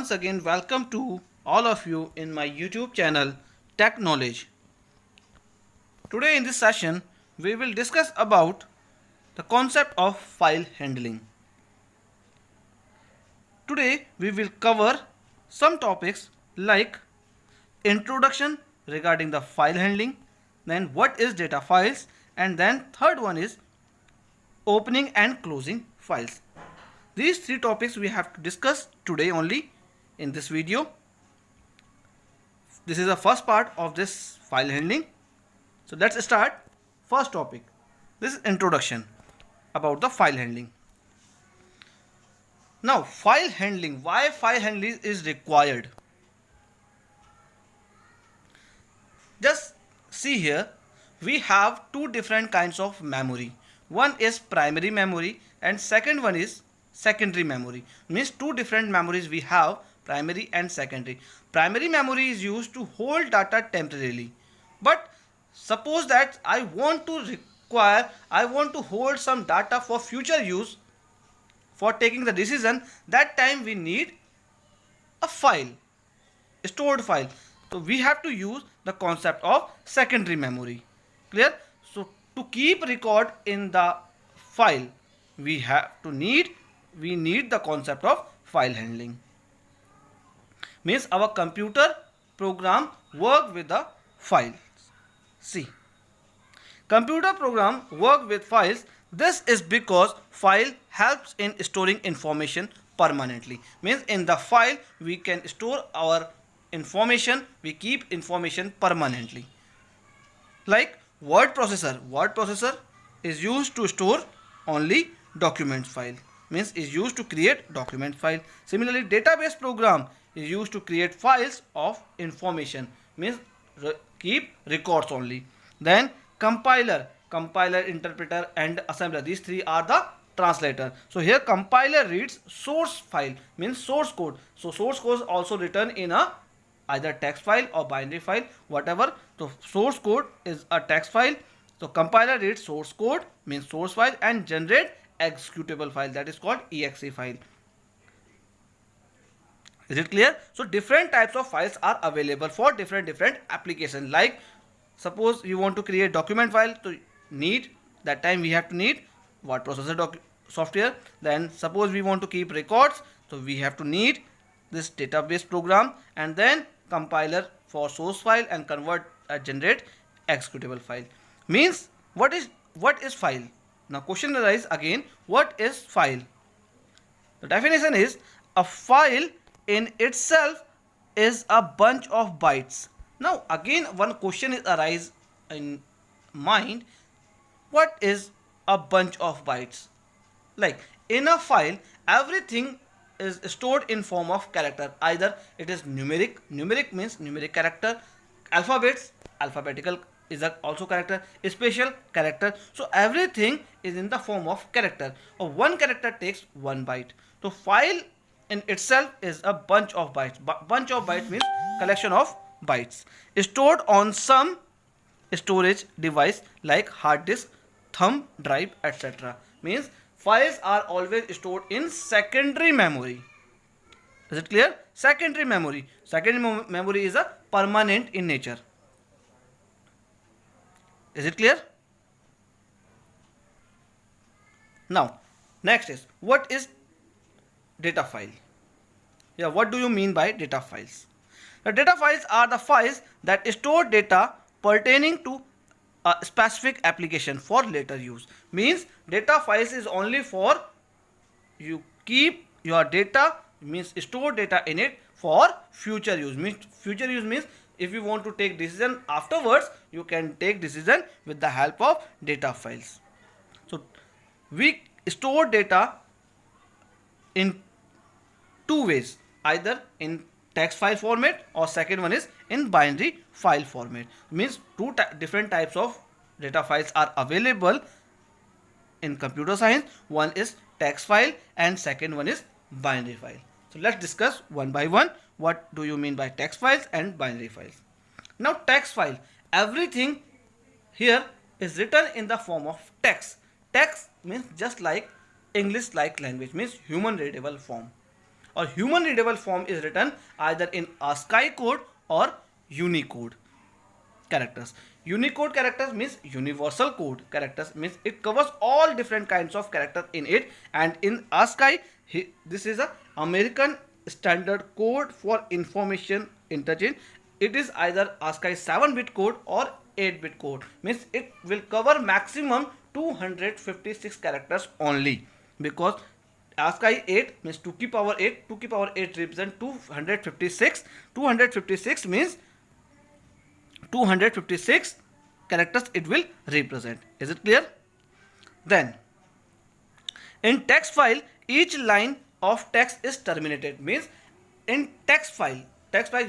once again welcome to all of you in my YouTube channel Tech Knowledge. Today in this session we will discuss about the concept of file handling. Today we will cover some topics like introduction regarding the file handling, then what is data files, and then third one is opening and closing files. These three topics we have to discuss today only in this video. This is the first part of this file handling. So let's start. First topic, this is introduction about the file handling. Now file handling, why file handling is required? Just see here, we have two different kinds of memory. One is primary memory and second one is secondary memory. Means two different memories we have, primary and secondary. Primary memory is used to hold data temporarily. But suppose that I want to hold some data for future use, for taking the decision. That time we need a file, a stored file. So we have to use the concept of secondary memory. Clear? So to keep record in the file, we need the concept of file handling. Means our computer program work with the files. See, computer program work with files. This is because file helps in storing information permanently. Means in the file we can store our information, we keep information permanently. Like word processor is used to store only document file, means is used to create document file. Similarly, database program is used to create files of information, means keep records only. Then compiler, interpreter and assembler, these three are the translator. So here compiler reads source file, means source code. So source code is also written in a either text file or binary file, whatever. So source code is a text file. So compiler reads source code, means source file, and generate executable file, that is called exe file. Is it clear? So different types of files are available for different applications. Like suppose you want to create document file, so that time we have to need word processor software. Then suppose we want to keep records, so we have to need this database program, and then compiler for source file and generate executable file. Means what is file? Now question arises again, what is file? The definition is a file in itself is a bunch of bytes. Now again one question is arise in mind, what is a bunch of bytes? Like in a file everything is stored in form of character. Either it is numeric means numeric character, alphabets, alphabetical is also character, special character. So everything is in the form of character, or one character takes 1 byte. So file in itself is a bunch of bytes. Bunch of bytes means collection of bytes stored on some storage device like hard disk, thumb drive, etc. Means files are always stored in secondary memory. Is it clear? Secondary memory is a permanent in nature. Is it clear? Now next is, what is data file? Yeah, what do you mean by data files? The data files are the files that store data pertaining to a specific application for later use. Means data files is only for you keep your data, means store data in it for future use. Means if you want to take decision afterwards, you can take decision with the help of data files. So we store data in two ways, either in text file format or second one is in binary file format. Means two different types of data files are available in computer science. One is text file and second one is binary file. So let's discuss one by one. What do you mean by text files and binary files? Now text file, everything here is written in the form of text. Text means just like English like language, means human readable form. or human readable form is written either in ASCII code or Unicode characters. Unicode characters means universal code characters, means it covers all different kinds of characters in it. And in ASCII, this is a American standard code for information interchange. It is either ASCII 7-bit code or 8-bit code, means it will cover maximum 256 characters only, because ASCII 8 means 2 की power 8, 2 की power 8 represent 256. 256 means 256 characters it will represent. Is it clear? Then in text file, each line of text is terminated, means in text file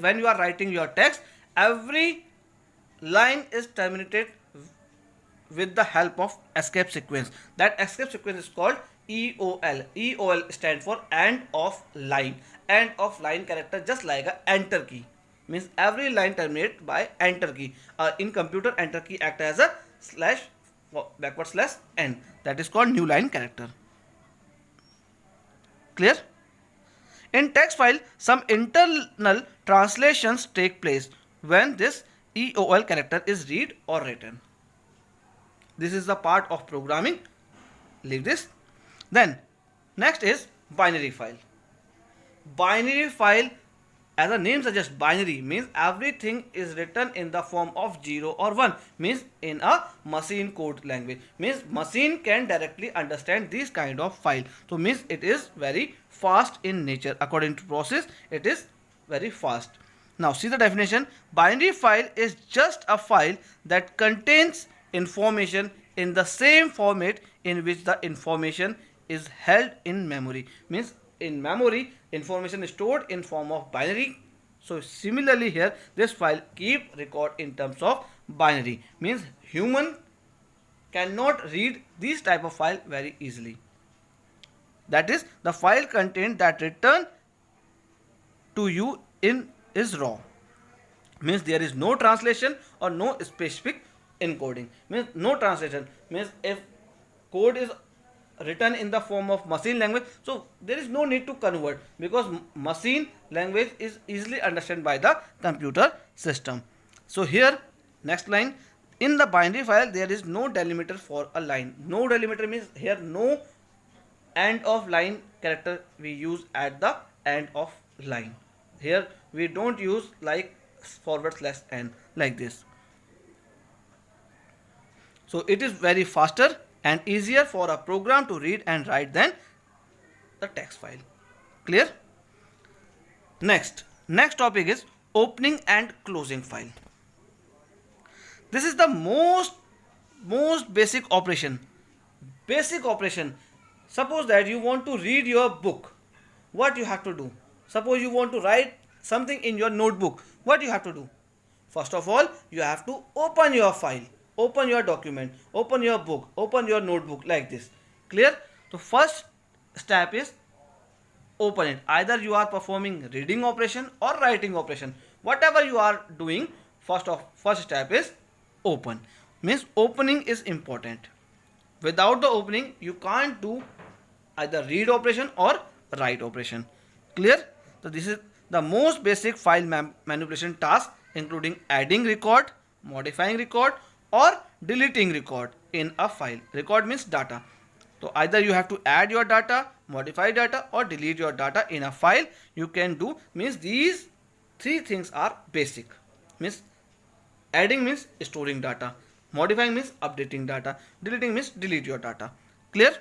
when you are writing your text, every line is terminated with the help of escape sequence. That escape sequence is called EOL. EOL stands for end of line. End of line character, just like a enter key, means every line terminated by enter key. In computer, enter key act as a slash backward slash n. That is called new line character. Clear? In text file, some internal translations take place when this EOL character is read or written. This is the part of programming. Leave this. Then next is binary file. Binary file, as the name suggests, binary means everything is written in the form of 0 or 1, means in a machine code language, means machine can directly understand this kind of file. So means it is very fast in nature. According to process, it is very fast. Now see the definition. Binary file is just a file that contains information in the same format in which the information is held in memory, means in memory information is stored in form of binary. So similarly here, this file keep record in terms of binary, means human cannot read this type of file very easily. That is, the file content that return to you in is raw, means there is no translation or no specific encoding. Means no translation, means if code is written in the form of machine language, so there is no need to convert, because machine language is easily understood by the computer system. So here next line, in the binary file there is no delimiter for a line. No delimiter means here no end of line character we use at the end of line. Here we don't use like forward slash n like this. So it is very faster and easier for a program to read and write than the text file. Clear? Next topic is opening and closing file. This is the most basic operation. Suppose that you want to read your book. What you have to do? Suppose you want to write something in your notebook. What you have to do? First of all, you have to open your file, open your document, open your book, open your notebook like this. Clear? So first step is open it. Either you are performing reading operation or writing operation. Whatever you are doing, first step is open. Means opening is important. Without the opening, you can't do either read operation or write operation. Clear? So this is the most basic file manipulation task, including adding record, modifying record, or deleting record in a file. Record means data. So either you have to add your data, modify data, or delete your data in a file. You can do, means these three things are basic. Means adding means storing data, modifying means updating data, deleting means delete your data. Clear?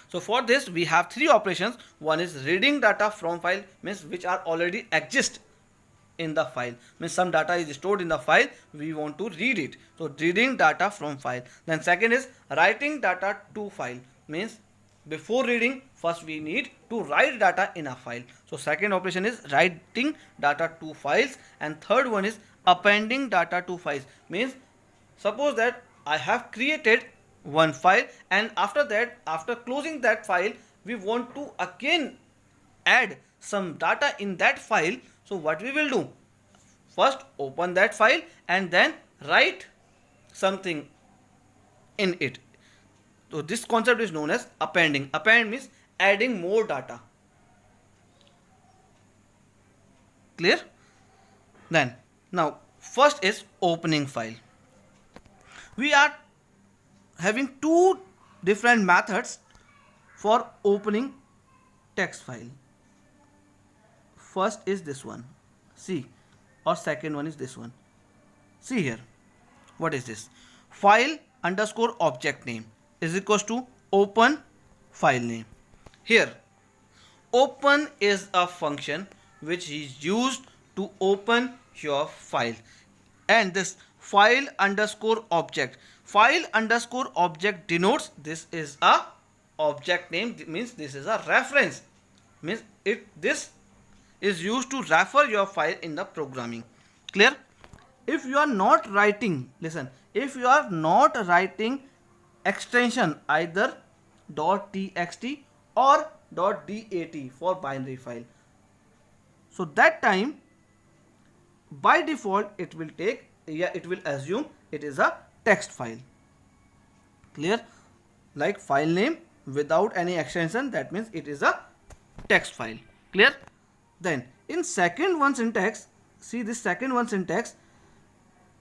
So for this we have three operations. One is reading data from file, means which are already exist in the file, means some data is stored in the file, we want to read it, so reading data from file. Then second is writing data to file, means before reading first we need to write data in a file. So second operation is writing data to files. And third one is appending data to files, means suppose that I have created one file, and after that, after closing that file, we want to again add some data in that file. So what we will do? First open that file and then write something in it. So this concept is known as appending. Append means adding more data. Clear? Then now first is opening file. We are having two different methods for opening text file. First is this one, see, or second one is this one. See here, what is this? File underscore object name is equals to open file name. Here open is a function which is used to open your file, and this file underscore object denotes this is a object name, means this is a reference, means this is used to refer your file in the programming. Clear? If you are not writing, listen, if you are not writing extension either .txt or .dat for binary file, so that time by default it will assume it is a text file. Clear? Like file name without any extension, that means it is a text file. Clear? Then in second one syntax, see this second one syntax,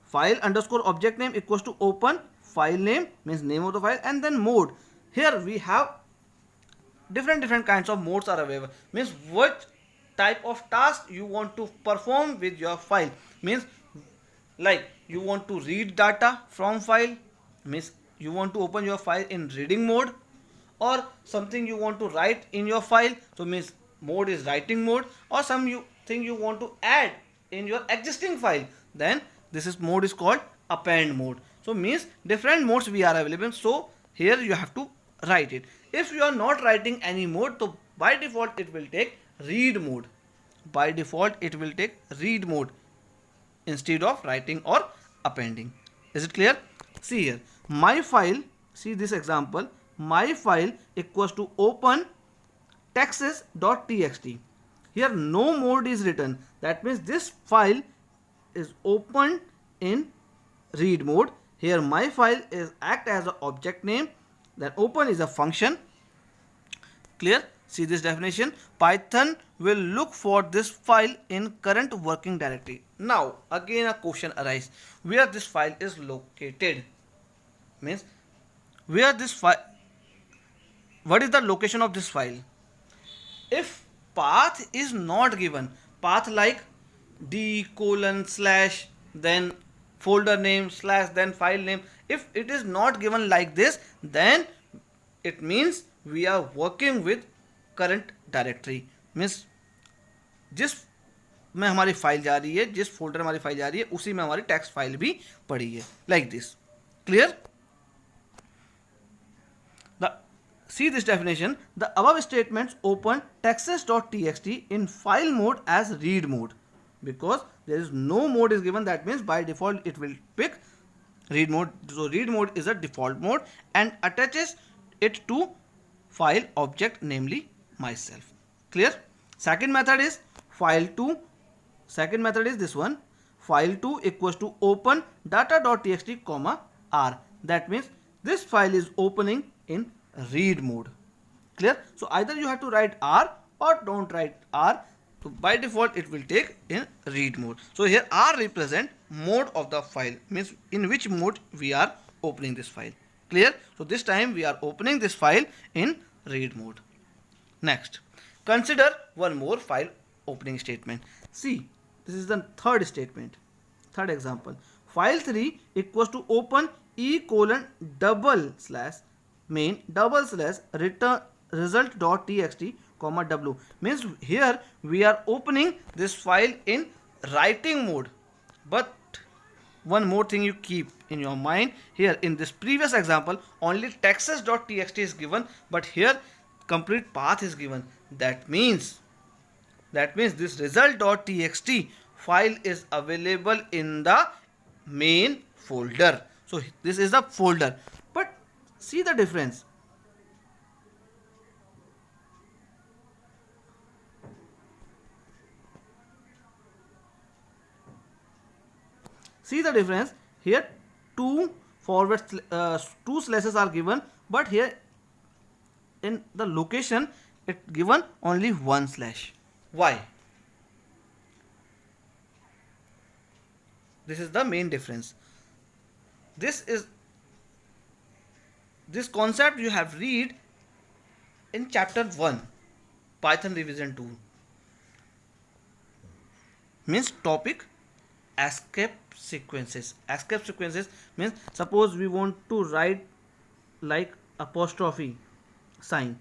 file underscore object name equals to open file name, means name of the file, and then mode. Here we have different kinds of modes are available, means what type of task you want to perform with your file, means like you want to read data from file, means you want to open your file in reading mode, or something you want to write in your file, so means mode is writing mode, or thing you want to add in your existing file, then this is mode is called append mode. So means different modes we are available, so here you have to write it. If you are not writing any mode, so by default it will take read mode. By default it will take read mode instead of writing or appending. Is it clear? See here, my file, see this example, my file equals to open texts.txt. Here no mode is written, that means this file is opened in read mode. Here my file is act as an object name, then open is a function. Clear? See this definition, Python will look for this file in current working directory. Now again a question arises, where this file is located, means where this file, what is the location of this file? If path is not given, path like d:/ then folder name / then file name, if it is not given like this, then it means we are working with current directory, means जिस में हमारी file जा रही है, जिस folder में हमारी file जा रही है, उसी में हमारी टेक्स्ट फाइल भी पड़ी है, like this. Clear? See this definition, the above statements open texts.txt in file mode as read mode, because there is no mode is given, that means by default it will pick read mode. So read mode is a default mode and attaches it to file object, namely myself. Clear? Second method is file2. Second method is this one, file2 equals to open data.txt comma r. That means this file is opening in read mode. Clear? So either you have to write r or don't write r. So by default it will take in read mode. So here r represent mode of the file, means in which mode we are opening this file. Clear? So this time we are opening this file in read mode. Next, consider one more file opening statement. See, this is the third statement, third example. File3 equals to open e:/main return result.txt comma w, means here we are opening this file in writing mode. But one more thing you keep in your mind, here in this previous example only texts.txt is given, but here complete path is given. That means this result.txt file is available in the main folder. So this is the folder, but see the difference. See the difference here, two slashes are given, but here in the location it given only one slash. Why? This is the main difference. This is this concept you have read in chapter 1, Python revision 2. Means topic escape sequences. Escape sequences means suppose we want to write like apostrophe sign,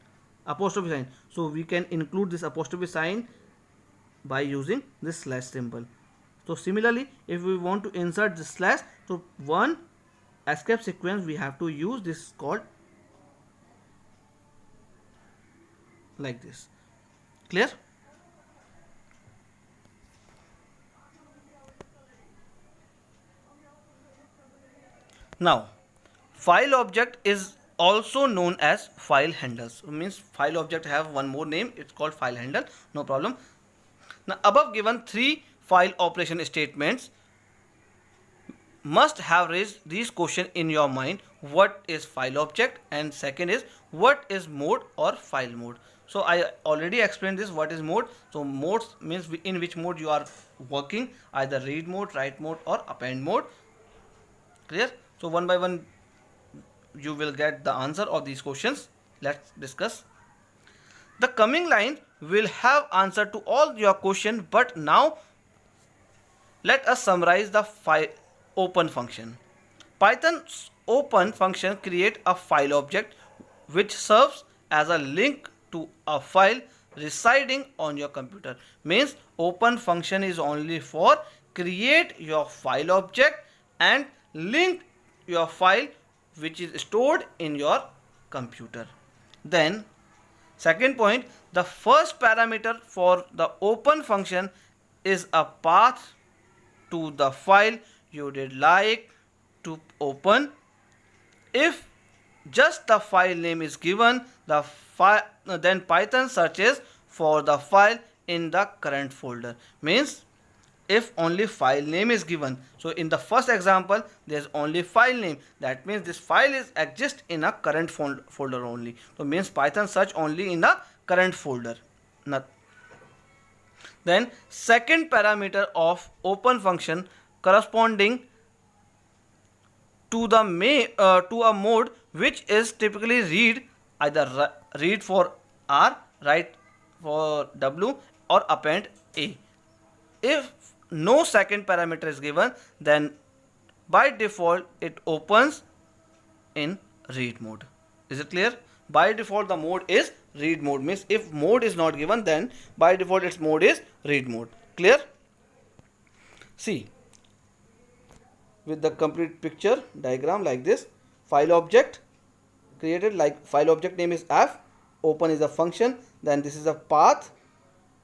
so we can include this apostrophe sign by using this slash symbol. So similarly, if we want to insert this slash, so one escape sequence we have to use this called like this. Clear? Now, file object is also known as file handles. It means file object have one more name, it's called file handle. No problem. Now, above given three file operation statements must have raised these question in your mind: what is file object, and second is what is mode or file mode. So I already explained this, what is mode. So modes means in which mode you are working, either read mode, write mode or append mode. Clear? So one by one you will get the answer of these questions. Let's discuss. The coming line will have answer to all your question, but now let us summarize the file open function. Python's open function create a file object which serves as a link to a file residing on your computer. Means open function is only for create your file object and link your file which is stored in your computer. Then second point, the first parameter for the open function is a path to the file you did like to open. If just the file name is given, then Python searches for the file in the current folder. Means if only file name is given, so in the first example there is only file name, that means this file is exist in a current folder only. So means Python search only in the current folder. Then second parameter of open function corresponding to the to a mode which is typically read, either read for R, write for W or append A. If no second parameter is given, then by default it opens in read mode. Is it clear? By default the mode is read mode. Means if mode is not given, then by default its mode is read mode. Clear? See, with the complete picture diagram like this, file object created, like file object name is f, open is a function, then this is a path,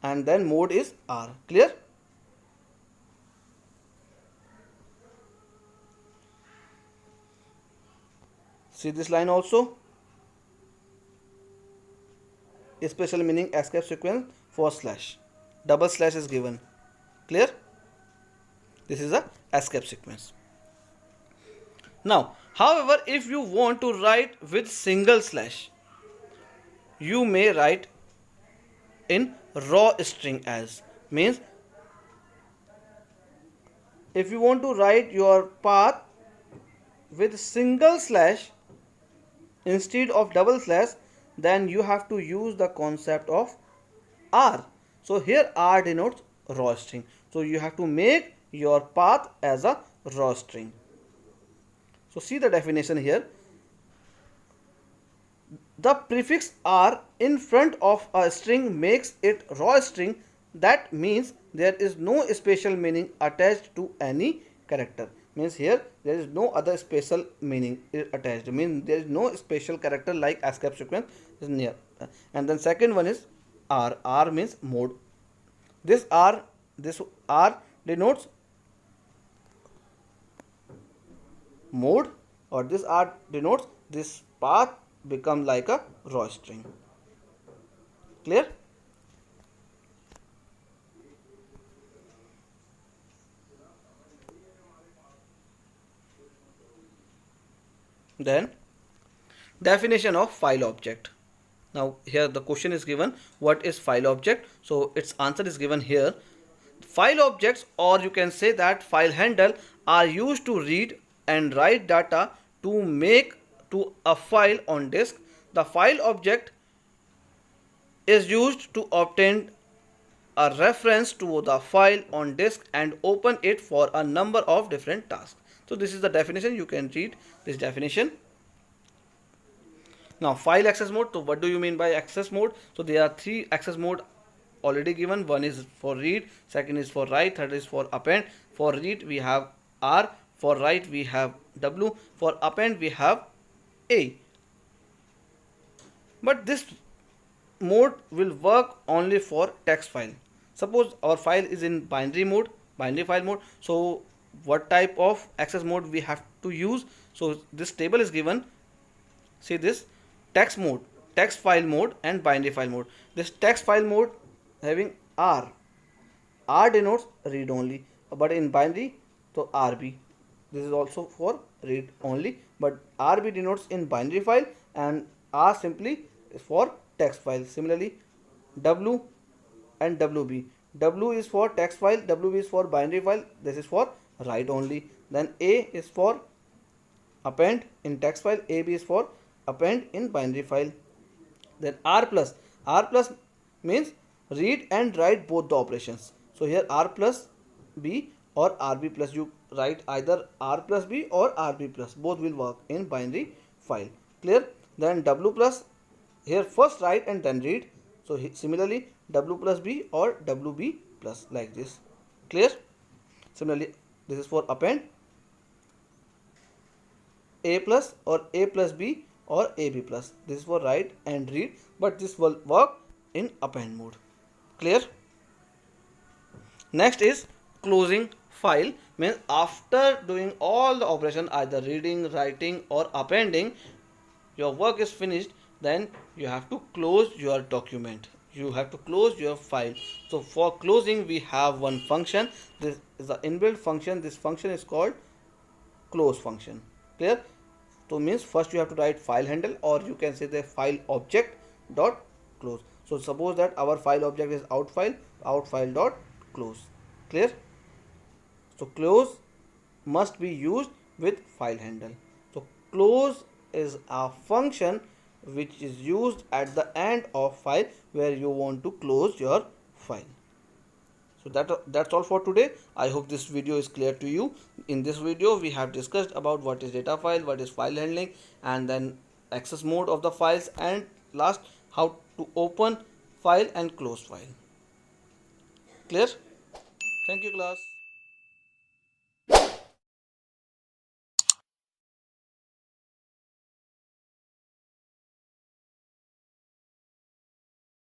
and then mode is R. Clear? See this line also, special meaning escape sequence for slash, double slash is given. Clear? This is a escape sequence. Now, however, if you want to write with single slash, you may write in raw string as. Means if you want to write your path with single slash instead of double slash, then you have to use the concept of R. So here R denotes raw string. So you have to make your path as a raw string. So see the definition here. The prefix R in front of a string makes it raw string. That means there is no special meaning attached to any character. Means here there is no other special meaning attached. Means there is no special character like escape sequence is near. And then second one is R. R means mode. This R denotes mode, or this R denotes this path become like a raw string. Clear? Then definition of file object. Now here the question is given, what is file object? So its answer is given here. File objects, or you can say that file handle, are used to read and write data to make to a file on disk. The file object is used to obtain a reference to the file on disk and open it for a number of different tasks. So this is the definition. You can read this definition. Now file access mode. So what do you mean by access mode? So there are three access mode already given. One is for read, second is for write, third is for append. For read we have R, for write we have W, for append we have A. But this mode will work only for text file. Suppose our file is in binary mode, binary file mode. So what type of access mode we have to use? So this table is given. See this: text mode, text file mode and binary file mode. This text file mode having R. R denotes read only, but in binary so RB. This is also for read only, but RB denotes in binary file and R simply is for text file. Similarly, W and WB. W is for text file, WB is for binary file. This is for write only. Then A is for append in text file, AB is for append in binary file. Then R plus. R plus means read and write both the operations. So here R plus B or RB plus, you write either R plus B or RB plus, both will work in binary file. Clear? Then W plus, here first write and then read. So similarly W plus B or WB plus, like this. Clear? Similarly this is for append, A plus or A plus B or AB plus. This is for write and read, but this will work in append mode. Clear? Next is closing file. Means after doing all the operation, either reading, writing or appending, your work is finished, then you have to close your document. You have to close your file. So for closing we have one function. This is the inbuilt function. This function is called close function. Clear? So means first you have to write file handle, or you can say the file object dot close. So suppose that our file object is out file dot close. Clear? So close must be used with file handle. So close is a function which is used at the end of file where you want to close your file. So that's all for today. I hope this video is clear to you. In this video we have discussed about what is data file, what is file handling, and then access mode of the files, and last how to open file and close file. Clear? Thank you class.